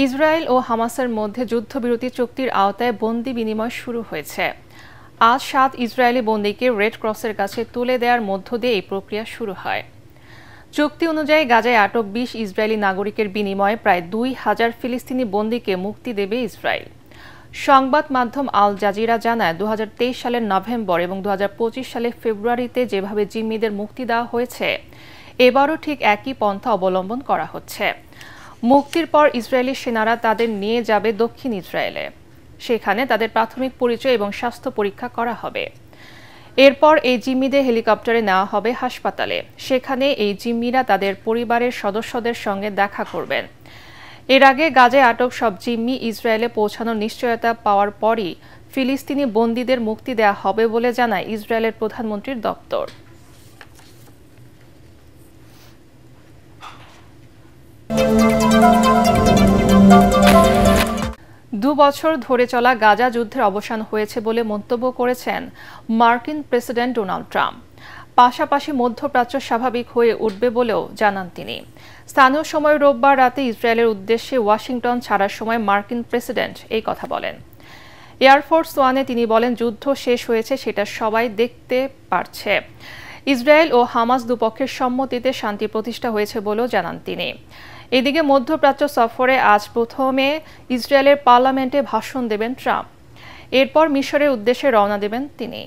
Israel ও হামাসের মধ্যে যুদ্ধবিরতি চুক্তির আওতায় বন্দি বিনিময় শুরু হয়েছে। আজ ৭ ইসরায়েলি বন্দীকে রেড ক্রসের কাছে তুলে দেওয়ার মধ্য দিয়ে এই প্রক্রিয়া শুরু হয়। চুক্তি অনুযায়ী গাজায় আটক ২০ ইসরায়েলি নাগরিকের বিনিময়ে প্রায় ২,০০০ ফিলিস্তিনি বন্দীকে মুক্তি দেবে ইসরায়েল। সংবাদ মাধ্যম আল জাজিরা জানায় ২০২৩ সালের নভেম্বর এবং ২০২৫ সালের ফেব্রুয়ারিতে যেভাবে জিম্মিদের মুক্তি দেওয়া হয়েছে, এবারও ঠিক একই পন্থা অবলম্বন করা হচ্ছে। মুক্তির পর ইসরায়েলি সেনারা তাদের নিয়ে যাবে দক্ষিণ ইসরায়েলে। সেখানে তাদের প্রাথমিক পরিচয় এবং স্বাস্থ্য পরীক্ষা করা হবে। এরপর এই জিম্মিদের হেলিকপ্টারে নেওয়া হবে হাসপাতালে। সেখানে এই জিম্মিরা তাদের পরিবারের সদস্যদের সঙ্গে দেখা করবেন। এর আগে গাজায় আটক সব জিম্মি ইসরায়েলে পৌঁছানোর নিশ্চয়তা পাওয়ার পরই ফিলিস্তিনি বন্দীদের মুক্তি দেওয়া হবে বলে জানায় ইসরায়েলের প্রধানমন্ত্রীর দপ্তর। দুবছর ধরে চলা গাজা যুদ্ধের অবসান হয়েছে বলে মন্তব্য করেছেন মার্কিন প্রেসিডেন্ট ডোনাল্ড ট্রাম্প। পাশাপাশি মধ্যপ্রাচ্য স্বাভাবিক হয়ে উঠবে বলেও জানান তিনি। স্থানীয় সময় রোববার রাতে ইসরায়েলের উদ্দেশ্যে ওয়াশিংটন ছাড়ার সময় মার্কিন প্রেসিডেন্ট এই কথা বলেন। এয়ারফোর্স ওয়ানে তিনি বলেন, যুদ্ধ শেষ হয়েছে সেটা সবাই দেখতে পারছে। ইসরায়েল ও হামাস দুপক্ষের সম্মতিতে শান্তি প্রতিষ্ঠা হয়েছে বলেও জানান তিনি। এদিকে মধ্যপ্রাচ্য সফরে আজ প্রথমে ইসরায়েলের পার্লামেন্টে ভাষণ দেবেন ট্রাম্প। এরপর মিশরের উদ্দেশ্যে রওনা দেবেন তিনি।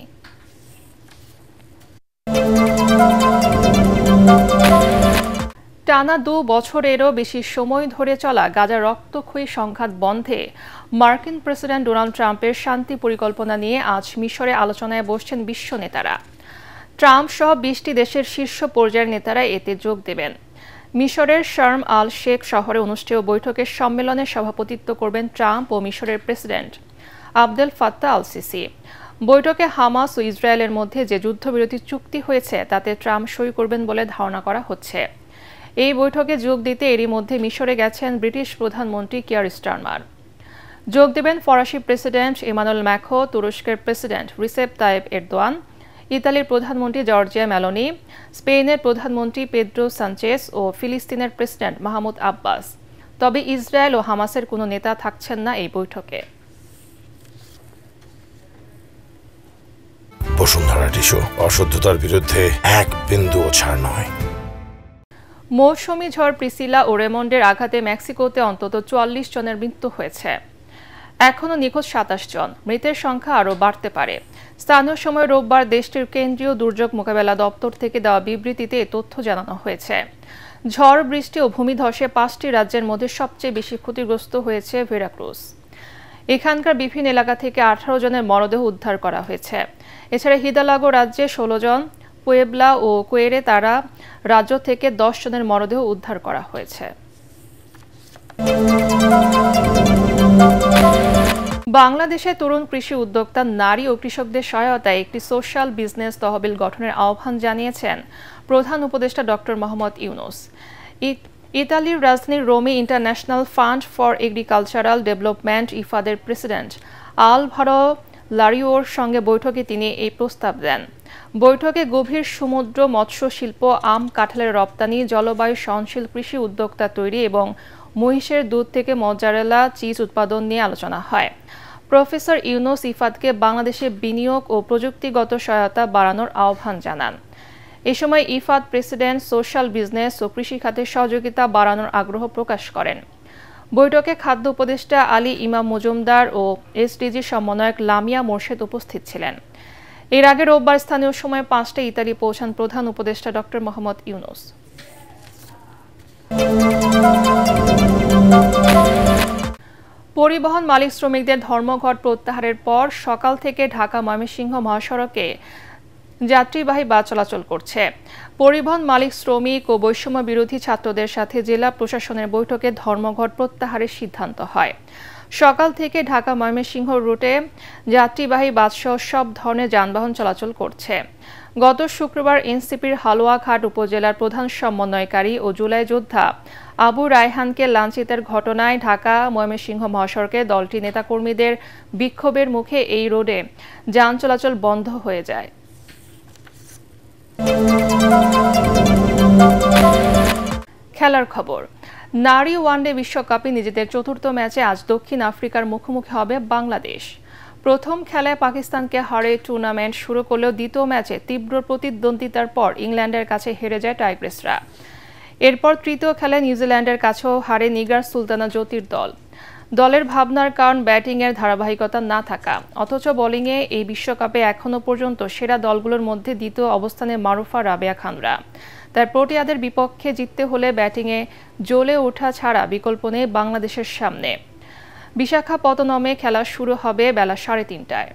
টানা ২ বছরেরও বেশি সময় ধরে চলা গাজার রক্তক্ষয়ী সংঘাত বন্ধে মার্কিন প্রেসিডেন্ট ডোনাল্ড ট্রাম্পের শান্তি পরিকল্পনা নিয়ে আজ মিশরে আলোচনায় বসছেন বিশ্ব নেতারা। ট্রাম্প সহ ২০টি দেশের শীর্ষ পর্যায়ের নেতারা এতে যোগ দেবেন। মিশরের শার্ম আল শেখ শহরে অনুষ্ঠেয় বৈঠকের সম্মেলনে সভাপতিত্ব করবেন ট্রাম্প ও মিশরের president Abdel Fattah al CC. বৈঠকে হামাস ও ইসরায়েলের মধ্যে যে যুদ্ধবিরতি চুক্তি হয়েছে তাতে ট্রাম্প সই করবেন বলে ধারণা করা হচ্ছে। এই বৈঠকে যোগ দিতে এরই মধ্যে মিশরে গেছেন ব্রিটিশ প্রধানমন্ত্রী কিয়ার স্টারমার। যোগ দেবেন ফরাসি প্রেসিডেন্ট ইমানুয়েল ম্যাক্রো, তুরস্কের প্রেসিডেন্ট রিসেপ তাইয়েপ এরদোয়ান, ইতালির প্রধানমন্ত্রী জর্জিয়া মেলোনি, স্পেনের প্রধানমন্ত্রী পেদ্রো সানচেস ও ফিলিস্তিনের প্রেসিডেন্ট মাহমুদ আব্বাস। তবে ইসরায়েল ও হামাসের কোনো নেতা থাকছেন না এই বৈঠকে। বসুন্ধরা টিস্যু, অশুদ্ধতার বিরুদ্ধে এক বিন্দুও ছাড় নয়। মৌসুমী ঝড় প্রিসিলা ও রেমন্ডের আঘাতে মেক্সিকোতে অন্তত ৪৪ জনের মৃত্যু হয়েছে। এখনও নিখোঁজ ২৭ জন। মৃতের সংখ্যা আরও বাড়তে পারে। স্থানীয় সময় রোববার দেশটির কেন্দ্রীয় দুর্যোগ মোকাবেলা দপ্তর থেকে দেওয়া বিবৃতিতে এ তথ্য জানানো হয়েছে। ঝড়, বৃষ্টি ও ভূমিধসে ৫টি রাজ্যের মধ্যে সবচেয়ে বেশি ক্ষতিগ্রস্ত হয়েছে ভেরাক্রুজ। এখানকার বিভিন্ন এলাকা থেকে ১৮ জনের মরদেহ উদ্ধার করা হয়েছে। এছাড়া হিদালাগো রাজ্যে ১৬ জন, পুয়েবলা ও কুয়েরে তারা রাজ্য থেকে ১০ জনের মরদেহ উদ্ধার করা হয়েছে। বাংলাদেশে তরুণ কৃষি উদ্যোক্তা, নারী ও কৃষকদের সহায়তায় একটি সোশ্যাল বিজনেস তহবিল গঠনের আহ্বান জানিয়েছেন প্রধান উপদেষ্টা ডক্টর মোহাম্মদ ইউনূস। ইতালির রাজধানী রোমে international fund for agricultural development ইফাদের প্রেসিডেন্ট আলভারো লারিওর সঙ্গে বৈঠকে তিনি এই প্রস্তাব দেন। বৈঠকে গভীর সমুদ্র, মৎস্য শিল্প, আম, কাঁঠালের রপ্তানি, জলবায়ু সহনশীল কৃষি উদ্যোক্তা তৈরি এবং মহিষের দুধ থেকে মজ্জারেলা চিজ উৎপাদন নিয়ে আলোচনা হয়। প্রফেসর ইউনূস ইফাদকে বাংলাদেশে বিনিয়োগ ও প্রযুক্তিগত সহায়তা বাড়ানোর আহ্বান জানান। এ সময় ইফাদ প্রেসিডেন্ট সোশ্যাল বিজনেস ও কৃষি খাতে সহযোগিতা বাড়ানোর আগ্রহ প্রকাশ করেন। বৈঠকে খাদ্য উপদেষ্টা আলী ইমাম মজুমদার ও এসডিজি সমন্বয়ক লামিয়া মোর্শেদ উপস্থিত ছিলেন। এর আগে রোববার স্থানীয় সময় ৫টায় ইতালি পৌঁছান প্রধান উপদেষ্টা ডক্টর মোহাম্মদ ইউনূস। পরিবহন মালিক শ্রমিকদের ধর্মঘট প্রত্যাহারের পর সকাল থেকে ঢাকা ময়মনসিংহ মহাসড়কে যাত্রীবাহী বাস চলাচল করছে। পরিবহন মালিক, শ্রমিক ও বৈষম্য বিরোধী ছাত্রদের সাথে জেলা প্রশাসনের বৈঠকে ধর্মঘট প্রত্যাহারের সিদ্ধান্ত হয়। সকাল থেকে ঢাকা ময়মনসিংহ রুটে যাত্রীবাহী বাসসহ সব ধরনের যানবাহন চলাচল করছে। গত শুক্রবার এনসিপির হালুয়াঘাট উপজেলার প্রধান সমন্বয়কারী ও জুলাই যোদ্ধা আবু রায়হানকে লাঞ্ছিতের ঘটনায় ঢাকা ময়মনসিংহ মহাসড়কে দলটির নেতাকর্মীদের বিক্ষোভের মুখে এই রোডে যান চলাচল বন্ধ হয়ে যায়। খেলার খবর। নারী ওয়ানডে বিশ্বকাপে নিজেদের চতুর্থ ম্যাচে আজ দক্ষিণ আফ্রিকার মুখোমুখি হবে বাংলাদেশ। প্রথম খেলায় পাকিস্তানকে হারে টুর্নামেন্ট শুরু করলেও দ্বিতীয় ম্যাচে তীব্র প্রতিদ্বন্দ্বিতার পর ইংল্যান্ডের কাছে হেরে যায় টাইগ্রেসরা। এরপর তৃতীয় খেলায় নিউজিল্যান্ডের কাছেও হারে নিগার সুলতানা জ্যোতির দল। দলের ভাবনার কারণ ব্যাটিংয়ের ধারাবাহিকতা না থাকা, অথচ বোলিংয়ে এই বিশ্বকাপে এখনও পর্যন্ত সেরা দলগুলোর মধ্যে দ্বিতীয় অবস্থানে মারুফা রাবেয়া খানরা। তাই প্রোটিয়াদের বিপক্ষে জিততে হলে ব্যাটিংয়ে জ্বলে ওঠা ছাড়া বিকল্প নেই বাংলাদেশের সামনে। বিশাখাপত্তনমে খেলা শুরু হবে বেলা 3:30টায়।